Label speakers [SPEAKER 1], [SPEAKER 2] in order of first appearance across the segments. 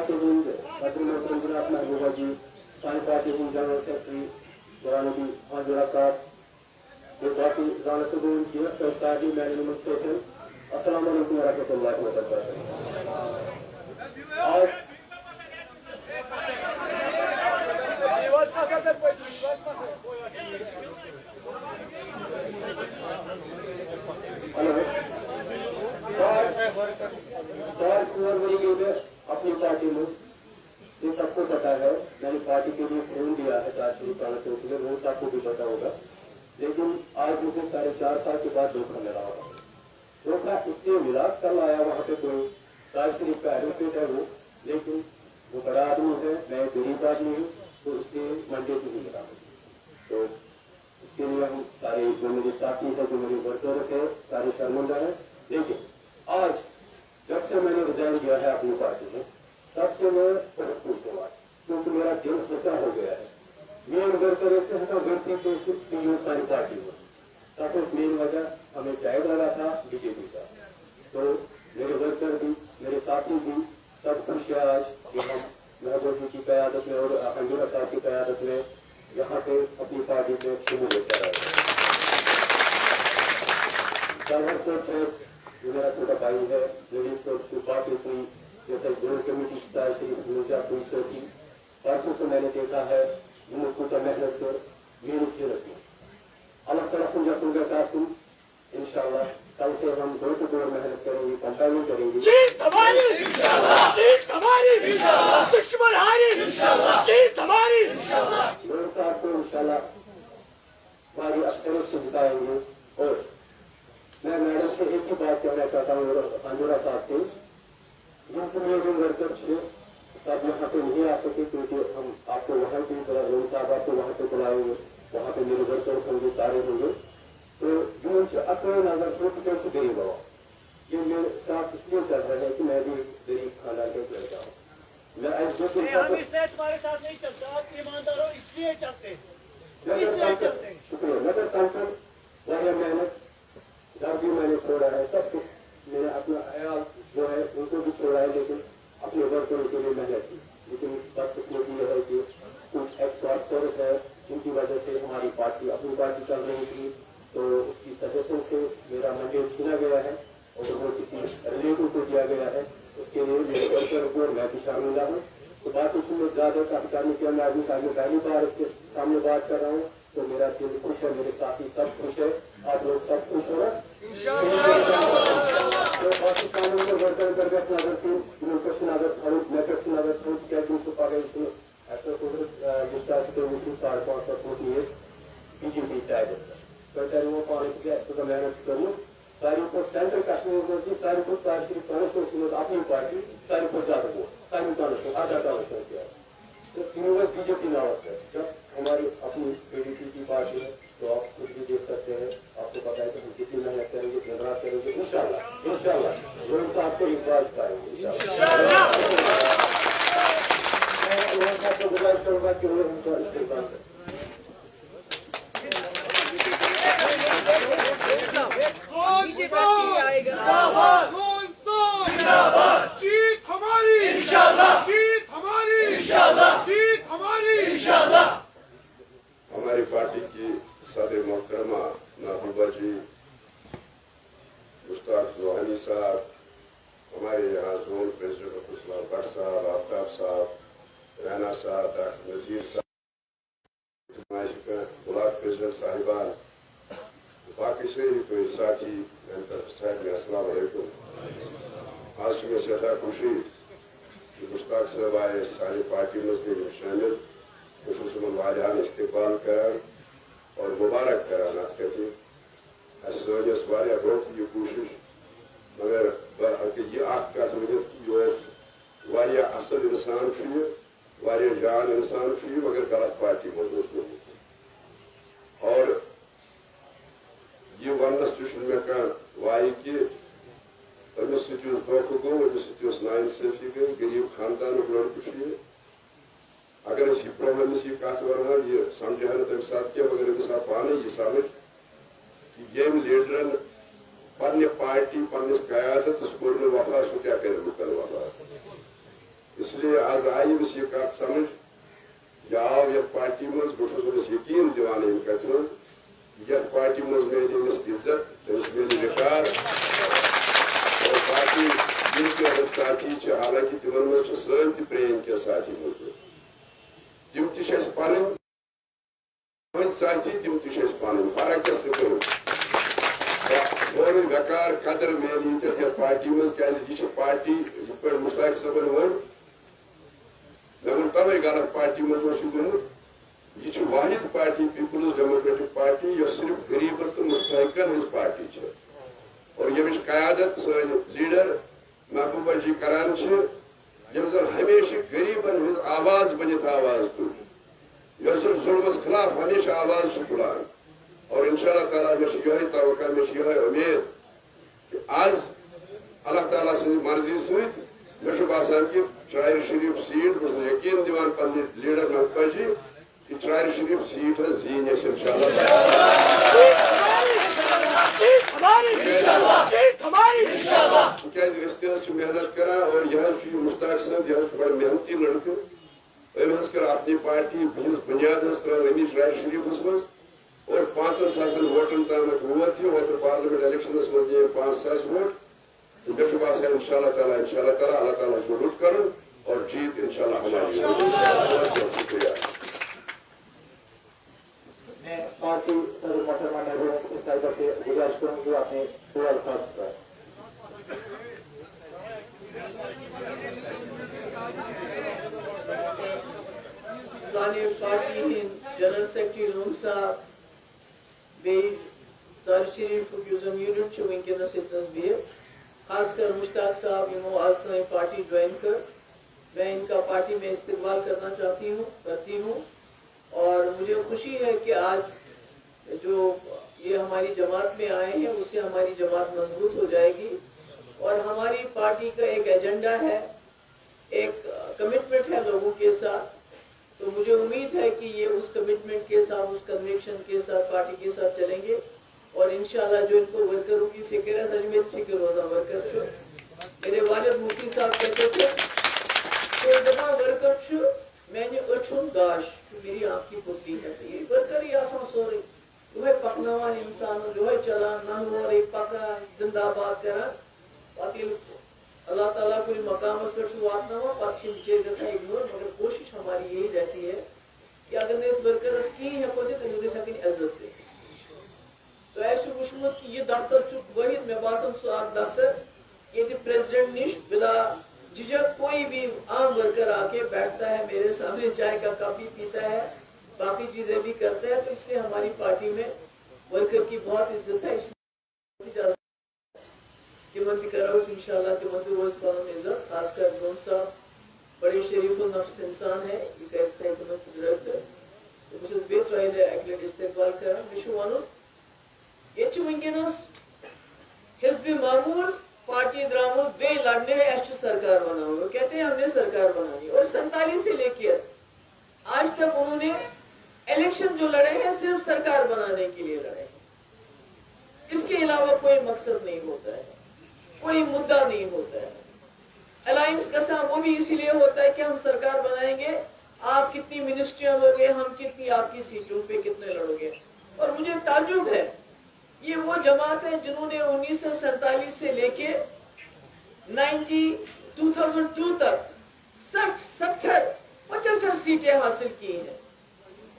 [SPEAKER 1] Party सदर मोहतरम जनाब महबूबा जी, सानी पार्टी जनरल सेक्रेटरी जवानबी हाजुरा साहब, बाकी जानतगून गिरफ्त सादी मैंने स्टेशन, अस्सलाम वालेकुम वरहमतुल्लाहि वबरकातुहू। आज अपनी पार्टी में ये सबको पता है, मैंने पार्टी के लिए फोन दिया है 4 शुरू करने से, उसमें रोज आपको भी पता होगा, लेकिन आज मुझे 4.5 साल के बाद धोखा मिला होगा। धोखा इसलिए मिला, कल आया वहाँ पे कोई साल शरीफ का एडवोकेट है वो, लेकिन वो बड़ा आदमी है, मैं गरीब आदमी हूँ, तो उसके मंडे से नहीं मिला। तो इसके लिए हम सारे जो मेरे साथी है, जो मेरे वर्कर्स है, सारे शर्मिंदा है। लेकिन आज जब से मैंने रिजाइन किया है अपनी पार्टी में, तब से मैं बहुत खुश हुआ, क्योंकि मेरा दिल हल्का हो गया है। मेन वर्कर ऐसे है व्यक्ति तो सारी पार्टी में, तब मेन वजह हमें टाइम लगा था बीजेपी का। तो मेरे वर्कर भी, मेरे साथी भी सब खुश है आज कि हम महबूब जी की क़यादत में और हंजूरा साहब की क़यादत में यहाँ पे अपनी पार्टी में शमूलियत कर रहे हैं। मेरा छोटा भाई है, मेरी पार्टी हुई, जैसे जोड़ कमेटी की परसों से मैंने देखा है, कुछ मेहनत कर मेरी सीरत में अलग तरफ सुन इंशाल्लाह कल से हम डोर टू डोर मेहनत करेंगे, कंपेनिंग करेंगे।
[SPEAKER 2] जीत हमारी इंशाल्लाह, जीत हमारी इंशाल्लाह, दुश्मन हारी इंशाल्लाह, जीत हमारी इंशाल्लाह।
[SPEAKER 1] डोर साहब को इंशाल्लाह हमारी अक्सरियत से जिताएंगे। और मैं मैडम से एक ही बात कहना चाहता हूँ, हाजुरा साहब से, जिनके मेरे वर्कर थे सब यहाँ पे नहीं आ सके, क्योंकि हम आपको वहाँ की लोग साहब आपको वहाँ पे बुलाएंगे, वहाँ पे मेरे वर्कर होंगे, सारे होंगे। तो जो उनसे अपने नजर छोटे से गरीब हुआ, ये मेरे साथ इसलिए चल रहा है कि मैं भी गरीब खाना के लड़का हूँ। मैं
[SPEAKER 2] हम इसलिए तुम्हारे साथ नहीं चलते, आप ईमानदार हो इसलिए चलते हैं।
[SPEAKER 1] शुक्रिया। नगर काउंटर वाले मेहनत घर भी मैंने छोड़ा है, सब कुछ मैंने अपना अयाल जो है उनको भी छोड़ा है, लेकिन अपने वर्करों के लिए मेहनत की। लेकिन बात इसमें की है कि कुछ एक्सपर्ट है जिनकी वजह से हमारी पार्टी अपनी पार्टी चल रही थी, तो उसकी सजेशन से मेरा मंडेट छीना गया है और वो किसी रिलेटिव को दिया गया है। उसके लिए मेरे वर्कर को मैं भी शामिल हूँ। तो बात उसमें ज्यादा करने के मैं आदमी सामने पहली बार इसके सामने बात कर रहा हूँ, तो मेरा दिल खुश है, मेरे साथी सब खुश है, आप लोग सब खुश हो। तो पाकिस्तान में वर्कर करके नजर की क्वेश्चन अगर मेथड्स नजर थोड़ी क्या चीज को पागे इसमें ऐसा जिसका साढ़े 5 years बीजेपी टाइगर कहते वो पानी ऐसा मेहनत करूँ सारी को सेंट्रल कश्मीर में सारी को सारी सिर्फ कानून अपनी पार्टी सारी को ज्यादा वो सारी कानून आधा कानून किया। तो तीनों में बीजेपी नाम है। जब हमारी अपनी पीडीपी की पार्टी है तो आप खुद भी देख सकते हैं, आपको पता है कि हम कितनी मेहनत करेंगे, निगरान करेंगे, इंशाल्लाह इंशाल्लाह लोग आपको इकबाल पाएंगे इंशाल्लाह। मैं आपको गुजारिश करूंगा कि वो उनका इस्तेमाल करें।
[SPEAKER 2] जीत हमारी इंशाल्लाह, जीत हमारी इंशाल्लाह, जीत हमारी इंशाल्लाह।
[SPEAKER 3] हमारी पार्टी की सदर मोहतरमा महबूबा जी, मुश्ताक सुहानी साहब, हमारे यहाँ जोन प्रेसिडेंट अब्दुल भट्ट साहब, आफ्ताब साहब, रैना साहब, डॉक्टर नजीर साहब, ब्लॉक प्रेसिडेंट साहिबान, बाकी से कोई साथी अस्सलाम वालेकुम। आज में सदा खुशी मुश्ताक साहब आए सारी पार्टी में शामिल खुसूसन वालियान इस्तेमाल कर और मुबारक करान अत सस वारिया ब्रोह ये कोशिश मगर यह वारिया असल इंसान वारिया जान इंसान मगर गलत पार्टी मज और ये वनस मे वाई कि अमिस धोखा गो, अमिस नाइंसाफी गई, गरीब खानदान लड़कू अगर अमिस यह कत वन यह समझा तम सात क्या मगर अमिस पाने यह समझ यम लीडरन पन्ने पार्टी पन्निस क़यादत कोर वफा सह क्या कर लुकन वफा। इसलिए आज आई ये कत समझ यह आव ये पार्टी मज बहुत यकीन दिवान कथन यह पार्टी मज मिले इज्जत तमिस मिले विकार और बाकी जिनके साथी हालांकि तिमन मज सन प्रेम के साथी मौजूद तम पन साथी तम पन फर्क सोन बेकार कदर मिले पार्टी मज क्या पार्टी पे मुश्ताक सबन वन मे वो तवे गलत पार्टी मज यह वाहिद पार्टी पीपल्स डेमोक्रेटिक पार्टी यह सिर्फ गरीबन तो मुस्तकन हज पार्टी है और यमिश कयादत सन लीडर महबूबा जी करान यम जन हमेशा गरीबन हज आवाज बनित आवाज तुल यह जुल्मस खिलाफ हमेशा आवाज तुलान और इंशाअल्लाह ताला मे यह तवक्का मे यह उम्मीद कि आज अल्लाह ताला सी मर्जी सत मे बसान कि ट्रायर शरीफ सीट बहुत यकीन दिवान पन्ने लीडर महबूबा जी कि ट्रायर शरीफ सीट जीन इंशाअल्लाह मेहनत करा और यह मुश्ताक साहब यह बड़ा मेहनती लड़के अम कर अपनी पार्टी बुनियाद अमी ट्रायर शरीफ मज और 5,000 वोटन तक वोत यह पार्लियामेंट इलेक्शन मज 5,000 वोट मे बसान इंशाअल्लाह ताला अल्लाह ताला रुत कर और जीत इंशाअल्लाह हमारी बहुत बहुत शुक्रिया।
[SPEAKER 1] मैं पार्टी सदर मोहतरमा नेहरू इस ताइबा से गुजारिश करूंगी अपने दो अल्फाज पर।
[SPEAKER 4] पार्टी जनरल सेक्रेटरी लोन साहब बे सर शरीफ यूनिट वनकस बिहित खासकर मुश्ताक साहब यमो आज सी पार्टी ज्वाइन कर मैं इनका पार्टी में इस्तेमाल करती हूँ और मुझे खुशी है कि आज जो ये हमारी जमात में आए हैं उससे हमारी जमात मजबूत हो जाएगी और हमारी पार्टी का एक एजेंडा है, एक कमिटमेंट है लोगों के साथ। तो मुझे उम्मीद है कि ये उस कमिटमेंट के साथ, उस कन्विक्शन के साथ पार्टी के साथ चलेंगे और इंशाल्लाह जो इनको वर्करों की फिक्र है सच में फिक्र रोजा वर्कर छो मेरे वालिद मुफ्ती साहब कहते थे कि दफा वर्कर मैंने अछुन गाश मेरी आपकी पुत्री है तो ये वर्कर ही आसान सोरे जो पकनवान इंसान जो चलान नहवर पका जिंदाबाद कर अल्लाह ताला कुछ मकाम पे वातना पे बिचार इग्नोर मगर कोशिश हमारी यही रहती है कि अगर इस वर्करस कहीं हेको तो इज्जत दे तो ऐसे वुचमुत कि यह दफ्तर वहीद मे बासन सह दफ्तर ये प्रेसिडेंट निश बिला झिझक कोई भी आम वर्कर आके बैठता है मेरे सामने चाय का कॉफी पीता है बाकी चीजें भी करता है। तो इसलिए हमारी पार्टी में वर्कर की बहुत इज्जत है। इंशाअल्लाह रोज पान इज्जत खासकर जोन साहब बड़े शरीफुल नफ्स इंसान है इस्तेमाल कर वनकस हिज़्ब मामूल पार्टी द्रामुल बे लड़ने सरकार बनाओ कहते हैं हमने सरकार बनानी और 47 से लेकर आज तक उन्होंने इलेक्शन जो लड़े हैं सिर्फ सरकार बनाने के लिए लड़े हैं। इसके अलावा कोई मकसद नहीं होता है, कोई मुद्दा नहीं होता है। अलायंस का वो भी इसीलिए होता है कि हम सरकार बनाएंगे, आप कितनी मिनिस्ट्रियां लोगे, हम कितनी आपकी सीटों पे कितने लड़ोगे। और मुझे ताज्जुब है ये वो जमात है जिन्होंने 1947 से लेके 2002 तक 60-70-75 सीटें हासिल की हैं।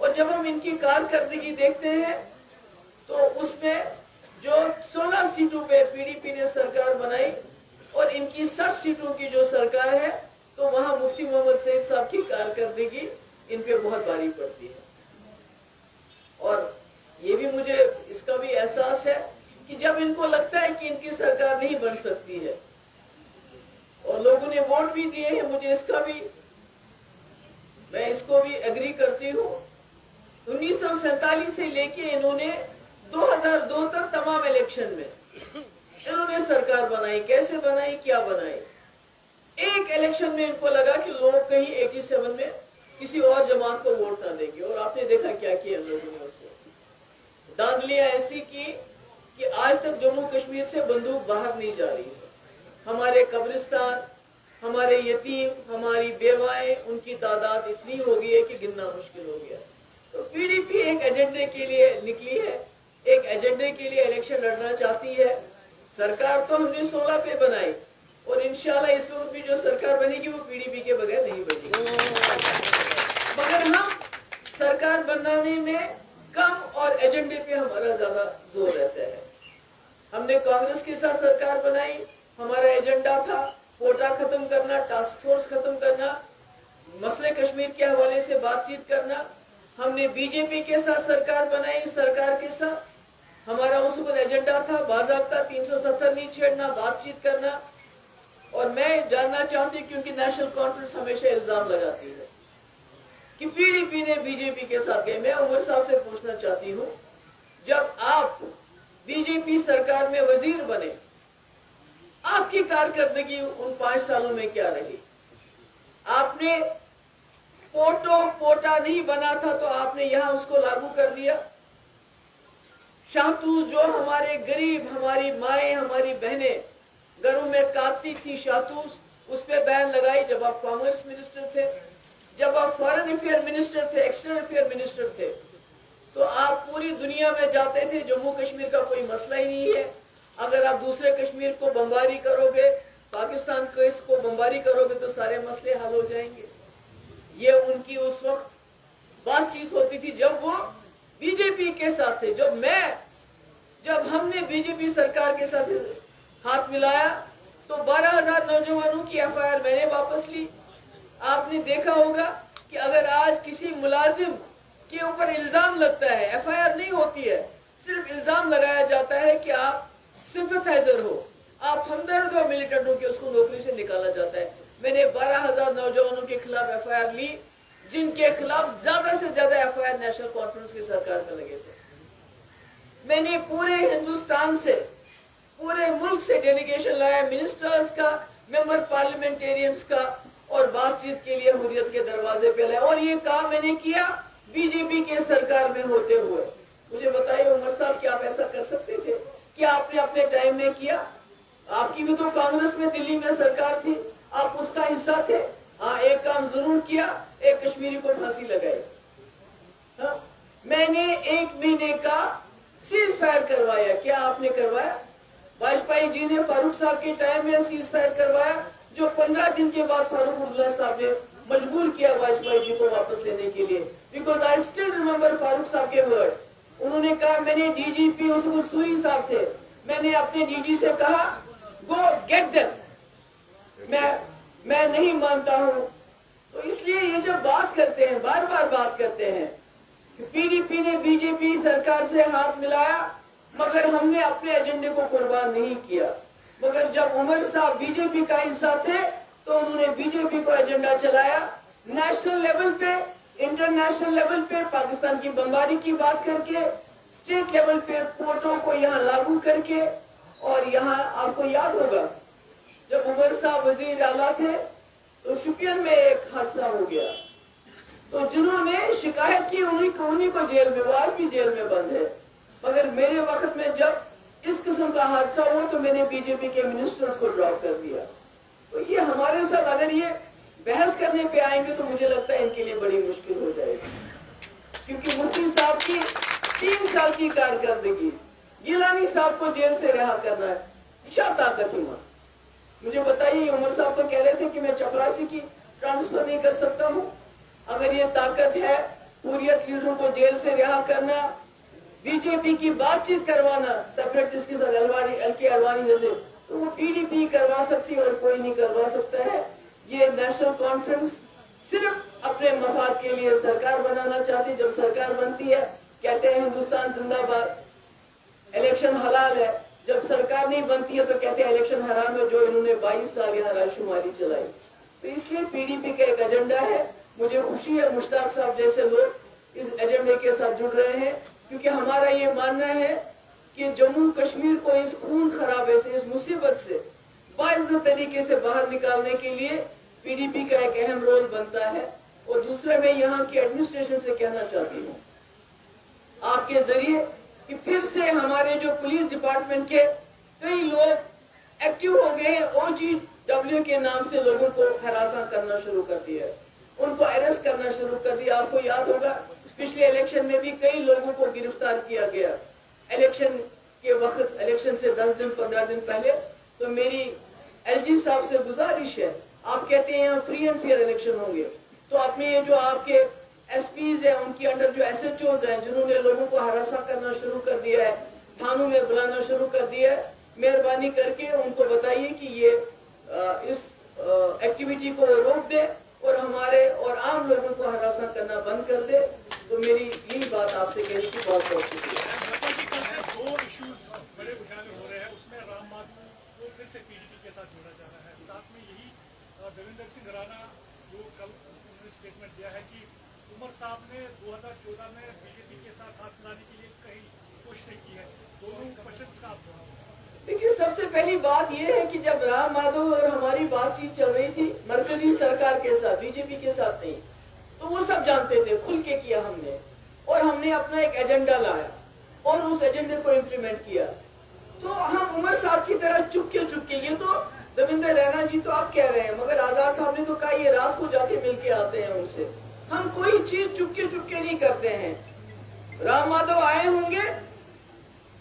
[SPEAKER 4] और जब हम इनकी कारकर्दगी देखते हैं तो उसमें जो 16 सीटों पे पीडीपी ने सरकार बनाई और इनकी 60 सीटों की जो सरकार है तो वहां मुफ्ती मोहम्मद सईद साहब की कारकर्दगी इन पे बहुत भारी पड़ती है। और ये भी मुझे इसका भी एहसास है कि जब इनको लगता है कि इनकी सरकार नहीं बन सकती है और लोगों ने वोट भी दिए हैं, मुझे इसका भी मैं इसको भी एग्री करती हूँ। 1947 से लेके इन्होंने 2002 तक तमाम इलेक्शन में इन्होंने सरकार बनाई। कैसे बनाई, क्या बनाई? एक इलेक्शन में इनको लगा कि लोग कहीं 87 में किसी और जमात को वोट ना देंगे और आपने देखा क्या किया लोगों ने। उससे धांधलियां ऐसी की कि आज तक जम्मू कश्मीर से बंदूक बाहर नहीं जा रही है। हमारे कब्रिस्तान, हमारे यतीम, हमारी बेवाएं, उनकी तादाद इतनी हो गई है कि गिनना मुश्किल हो गया। तो पीडीपी एक एजेंडे के लिए निकली है, एक एजेंडे के लिए इलेक्शन लड़ना चाहती है। सरकार तो हमने 16 पे बनाई और इंशाल्लाह इस वक्त भी जो सरकार बनेगी वो पीडीपी के बगैर नहीं बनेगी। मगर हम सरकार बनाने में कम और एजेंडे पे हमारा ज्यादा जोर रहता है। हमने कांग्रेस के साथ सरकार बनाई, हमारा एजेंडा था कोटा खत्म करना, टास्क फोर्स खत्म करना, मसले कश्मीर के हवाले से बातचीत करना। हमने बीजेपी के साथ सरकार बनाई, सरकार के साथ हमारा उस वक्त एजेंडा था बाज़ाब्ता 370 नहीं छेड़ना, बातचीत करना। और मैं जानना चाहती हूँ, क्योंकि नेशनल कॉन्फ्रेंस हमेशा इल्जाम लगाती है कि पीडीपी ने बीजेपी के साथ गए। मैं उमर साहब से पूछना चाहती हूँ, जब आप बीजेपी सरकार में वजीर बने, आपकी कारकर्दगी उन 5 सालों में क्या रही? आपने पोटा नहीं बना था तो आपने यहाँ उसको लागू कर दिया। शाहतूत जो हमारे गरीब, हमारी माएं, हमारी बहनें घरों में काटती थी शाहतूत, उस पर बैन लगाई जब आप कॉमर्स मिनिस्टर थे। जब आप फॉरेन अफेयर मिनिस्टर थे, एक्सटर्नल अफेयर मिनिस्टर थे, तो आप पूरी दुनिया में जाते थे, जम्मू कश्मीर का कोई मसला ही नहीं है। अगर आप दूसरे कश्मीर को बमबारी करोगे, पाकिस्तान को इसको बमबारी करोगे तो सारे मसले हल हो जाएंगे। ये उनकी उस वक्त बातचीत होती थी जब वो बीजेपी के साथ थे। जब हमने बीजेपी सरकार के साथ हाथ मिलाया तो 12,000 नौजवानों की एफआईआर मैंने वापस ली। आपने देखा होगा कि अगर आज किसी मुलाजिम के ऊपर इल्जाम लगता है, एफआईआर नहीं होती है, सिर्फ इल्जाम लगाया जाता है कि आप सिंपैथाइजर हो, आप हमदर्द हो मिलिटेंट हो, कि उसको नौकरी से निकाला जाता है। मैंने 12,000 नौजवानों के खिलाफ एफआईआर ली, जिनके खिलाफ ज्यादा से ज्यादा एफआईआर नेशनल कॉन्फ्रेंस की सरकार में लगे थे। मैंने पूरे हिंदुस्तान से, पूरे मुल्क से डेलीगेशन लाया, मिनिस्टर्स का, मेंबर पार्लियामेंटेरियंस का, और बातचीत के लिए हुर्रियत के दरवाजे पे लाया। और ये काम मैंने किया बीजेपी के सरकार में होते हुए। मुझे बताइए उमर साहब, क्या आप ऐसा कर सकते थे? क्या आपने अपने टाइम में किया? आपकी भी तो कांग्रेस में दिल्ली में सरकार थी, आप उसका हिस्सा थे। हाँ, एक काम जरूर किया, एक कश्मीरी को फांसी लगाई। हाँ, मैंने 1 महीने का सीज फायर करवाया। क्या आपने करवाया? वाजपेयी जी ने फारूक साहब के टाइम में सीज फायर करवाया, जो 15 दिन के बाद फारूक अब्दुल्ला साहब ने मजबूर किया वाजपेयी जी को वापस लेने के लिए। Because I still remember Farooq साहब के वर्ड। उन्होंने कहा, मैंने डीजीपी उस वक्त सूरी साहब थे, मैंने अपने डीजी से कहा गो गेट देम, मैं नहीं मानता हूं। तो इसलिए ये जब बात करते हैं, बार बार बात करते हैं कि पीडीपी ने बीजेपी सरकार से हाथ मिलाया, मगर हमने अपने एजेंडे को कुर्बान नहीं किया। मगर जब उमर साहब बीजेपी का हिस्सा थे तो उन्होंने बीजेपी को एजेंडा चलाया, नेशनल लेवल पे, इंटरनेशनल लेवल पे पाकिस्तान की बमबारी की बात करके, स्टेट लेवल पे पोर्टों को यहाँ लागू करके। और यहाँ आपको याद होगा जब उमर साहब वजीर आला थे तो शुपियन में एक हादसा हो गया, तो जिन्होंने शिकायत की उन्हीं को जेल में, वो आज भी जेल में बंद है। मगर मेरे वक्त में जब इस किस्म का हादसा हुआ तो मैंने बीजेपी के मिनिस्टर्स को ड्रॉप कर दिया। तो ये हमारे साथ अगर ये बहस करने पे आएंगे तो मुझे लगता है इनके लिए बड़ी मुश्किल हो जाएगी, क्योंकि मुफ्ती साहब की 3 साल की कारकर्दगी, गिलानी साहब को जेल से रिहा करना है, क्या ताकत है? मुझे बताइए, उमर साहब तो कह रहे थे कि मैं चपरासी की ट्रांसफर नहीं कर सकता हूँ। अगर ये ताकत है हुर्रियत लीडरों को जेल से रिहा करना, बीजेपी की बातचीत करवाना सेपरेटिस्ट के साथ, एलके अडवाणी जैसे, तो वो पीडीपी करवा सकती है और कोई नहीं करवा सकता है। ये नेशनल कॉन्फ्रेंस सिर्फ अपने मफाद के लिए सरकार बनाना चाहती है। जब सरकार बनती है कहते हैं हिंदुस्तान जिंदाबाद, इलेक्शन हलाल है। जब सरकार नहीं बनती है तो कहते हैं इलेक्शन हराम है, जो इन्होंने 22 साल यहाँ राजशुमारी चलाई। तो इसलिए पीडीपी का एक एजेंडा है। मुझे खुशी है मुश्ताक साहब जैसे लोग इस एजेंडे के साथ जुड़ रहे हैं, क्योंकि हमारा ये मानना है कि जम्मू कश्मीर को इस खून खराबे से, इस मुसीबत से बाइज्जत तरीके से बाहर निकालने के लिए पीडीपी का एक अहम रोल बनता है। और दूसरा, मैं यहाँ की एडमिनिस्ट्रेशन से कहना चाहती हूँ आपके जरिए कि फिर से हमारे जो पुलिस डिपार्टमेंट के कई लोग एक्टिव हो गए, डब्ल्यू के नाम से लोगों को हरासा करना शुरू कर दिया है, उनको अरेस्ट करना शुरू कर दिया। आपको याद होगा पिछले इलेक्शन में भी कई लोगों को गिरफ्तार किया गया इलेक्शन के वक्त, इलेक्शन से 10 दिन 15 दिन पहले। तो मेरी एलजी साहब से गुजारिश है, आप कहते हैं यहाँ फ्री एंड फेयर इलेक्शन होंगे, तो अपने ये जो आपके एसपीज हैं उनके अंडर जो एसएचओज हैं जिन्होंने लोगों को हरासा करना शुरू कर दिया है, थानों में बुलाना शुरू कर दिया है, मेहरबानी करके उनको बताइए कि ये इस एक्टिविटी को रोक दे और हमारे और आम लोगों को हरासा करना बंद कर दे। तो मेरी यही बात आपसे कहने की बहुत बहुत शुक्रिया।
[SPEAKER 2] दो इश्यूज बड़े उजागर हो रहे हैं, उसमें राम माधव को फिर से पीडीपी के साथ जोड़ा जा रहा है, साथ में यही देवेंद्र सिंह राणा जो कल उन्होंने स्टेटमेंट दिया है कि उमर साहब ने 2014 में बीजेपी के साथ हाथ मिलाने के लिए कई कोशिशें की है। दोनों क्वेश्चंस का आप
[SPEAKER 4] देखिए, सबसे पहली बात यह है कि जब राम माधव और हमारी बातचीत चल रही थी मरकजी सरकार के साथ, बीजेपी के साथ नहीं, तो वो सब जानते थे, खुल के किया हमने, और हमने अपना एक एजेंडा लाया और उस एजेंडे को इम्प्लीमेंट किया। तो हम उमर साहब की तरह चुपके ये तो देवेंद्र रैना जी तो आप कह रहे हैं, मगर आजाद साहब ने तो कहा ये रात को जाके मिलके आते हैं उनसे। हम कोई चीज चुपके नहीं करते हैं। राम माधव आए होंगे,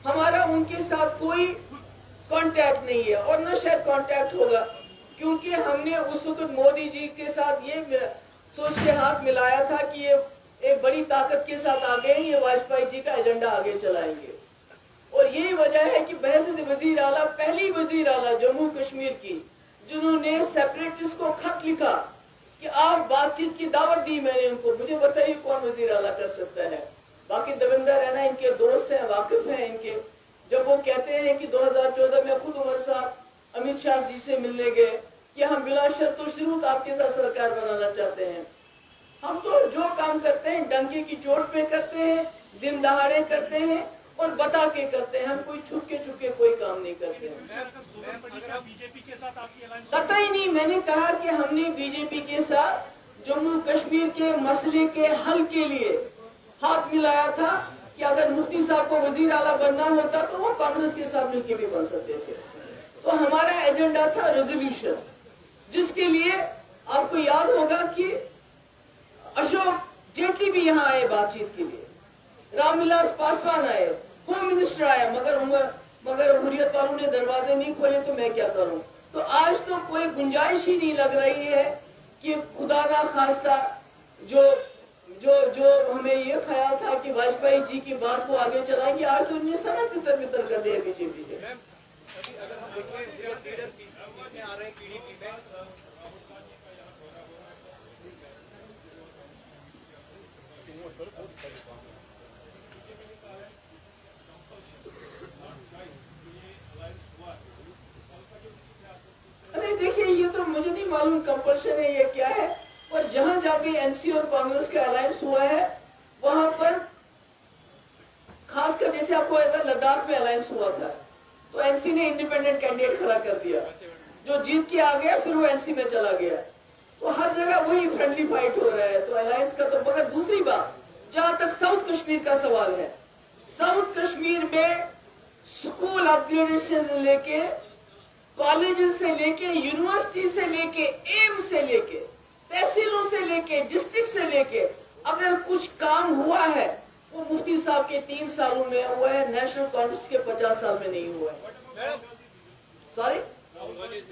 [SPEAKER 4] हमारा उनके साथ कोई कांटेक्ट नहीं है और न शायद कांटेक्ट होगा, क्योंकि हमने उस वक्त मोदी जी के साथ ये सोच के हाथ मिलाया था कि ये एक बड़ी ताकत के साथ आ गए, ये वाजपेयी जी का एजेंडा आगे चलाएंगे। और यही वजह है कि बहसत वजीर आला, पहली वजीर आला जम्मू कश्मीर की जिन्होंने सेपरेटिस्ट को खत लिखा कि आप बातचीत की दावत दी, मैंने उनको, मुझे बताइए कौन वजीर आला कर सकता है। बाकी देवेंद्र रैना इनके दोस्त हैं, वाकिफ हैं इनके। जब वो कहते हैं कि 2014 में खुद उमर साहब अमित शाह जी से मिलने गए कि हम बिला शर्त व शुरूत आपके साथ सरकार बनाना चाहते हैं, हम तो जो काम करते हैं डंके की चोट पे करते हैं, दिन दहाड़े करते हैं और बता के करते हैं, हम कोई छुपके कोई काम नहीं करते हैं।
[SPEAKER 2] बीजेपी के साथ आपकी अलायंस
[SPEAKER 4] पता ही नहीं, मैंने कहा कि हमने बीजेपी के साथ जम्मू कश्मीर के मसले के हल के लिए हाथ मिलाया था कि अगर मुफ्ती साहब को वजीर आला बनना होता तो वो कांग्रेस के साथ मिलकर भी बन सकते थे। तो हमारा एजेंडा था रेजोल्यूशन, जिसके लिए आपको याद होगा कि अशोक जेटली भी यहाँ आए बातचीत के लिए, रामविलास पासवान आए, होम मिनिस्टर आया, मगर हुर्रियत वालों ने दरवाजे नहीं खोले, तो मैं क्या करूं। तो आज तो कोई गुंजाइश ही नहीं लग रही है कि खुदा ना खास्ता जो हमें ये ख्याल था कि वाजपेयी जी की बात को आगे चलाएंगे, आज तो उन्हें सारा तितर कर दिया बीजेपी ने।
[SPEAKER 5] अगर हम देखें लीडर में आ रहे हैं पीडीपी में,
[SPEAKER 4] अरे देखिए, ये तो मुझे नहीं मालूम कंपल्शन है ये क्या है, और जहां जहां भी एनसी और कांग्रेस का अलायंस हुआ है वहां पर, खासकर जैसे आपको लद्दाख में अलायंस हुआ था तो एनसी ने इंडिपेंडेंट कैंडिडेट खड़ा कर दिया, जो जीत के आ गया फिर वो एनसी में चला गया। तो हर जगह वही फ्रेंडली फाइट हो रहा है, तो अलायंस का तो। मगर दूसरी बात, जहां तक साउथ कश्मीर का सवाल है, साउथ कश्मीर में स्कूल अपग्रेडेशन से लेके, कॉलेज से लेके, यूनिवर्सिटी से लेके, एम्स से लेके, तहसीलों से लेके, डिस्ट्रिक्ट से लेके, अगर कुछ काम हुआ है वो मुफ्ती साहब के 3 सालों में हुआ है, नेशनल कॉन्फ्रेंस के 50 साल में नहीं हुआ है। Sorry,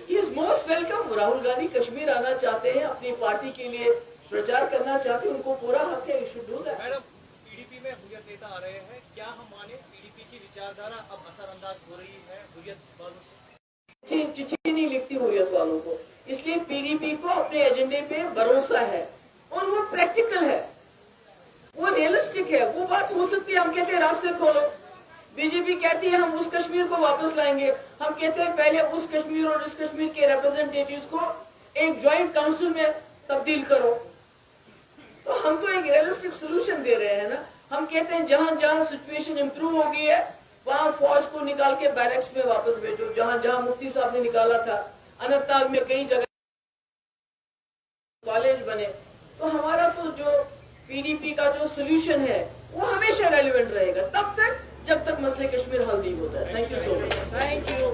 [SPEAKER 4] he is most welcome. Rahul Gandhi Kashmir आना चाहते हैं, अपनी पार्टी के लिए प्रचार करना चाहते हैं, उनको पूरा हक है, you should do that.
[SPEAKER 5] Madam PDP में हुर्रियत नेता आ रहे हैं, क्या हम माने पीडीपी की विचारधारा अब असरअंदाज हो रही है हुर्रियत वालों से?
[SPEAKER 4] चिट्ठी नहीं लिखती हुर्रियत वालों को, इसलिए पीडीपी को अपने एजेंडे पे भरोसा है और वो प्रैक्टिकल है, वो रियलिस्टिक है। वो बात हो सकती है, हम कहते हैं रास्ते खोलो, बीजेपी कहती है हम उस कश्मीर को वापस लाएंगे, हम कहते हैं पहले उस कश्मीर और इस कश्मीर के रिप्रेजेंटेटिव्स को एक ज्वाइंट काउंसिल में तब्दील करो। तो हम तो एक रियलिस्टिक सोल्यूशन दे रहे हैं ना। हम कहते हैं जहां जहां सिचुएशन इंप्रूव हो गई है वहां फौज को निकाल के बैरक्स में वापस भेजो, जहां जहां मुफ्ती साहब ने निकाला था। अनंतनाग में कई जगह कॉलेज बने। तो हमारा तो जो पीडीपी का जो सोल्यूशन है वो हमेशा रेलिवेंट रहेगा तब तक जब तक मसले कश्मीर हल नहीं होता है। Thank you so much. Thank you.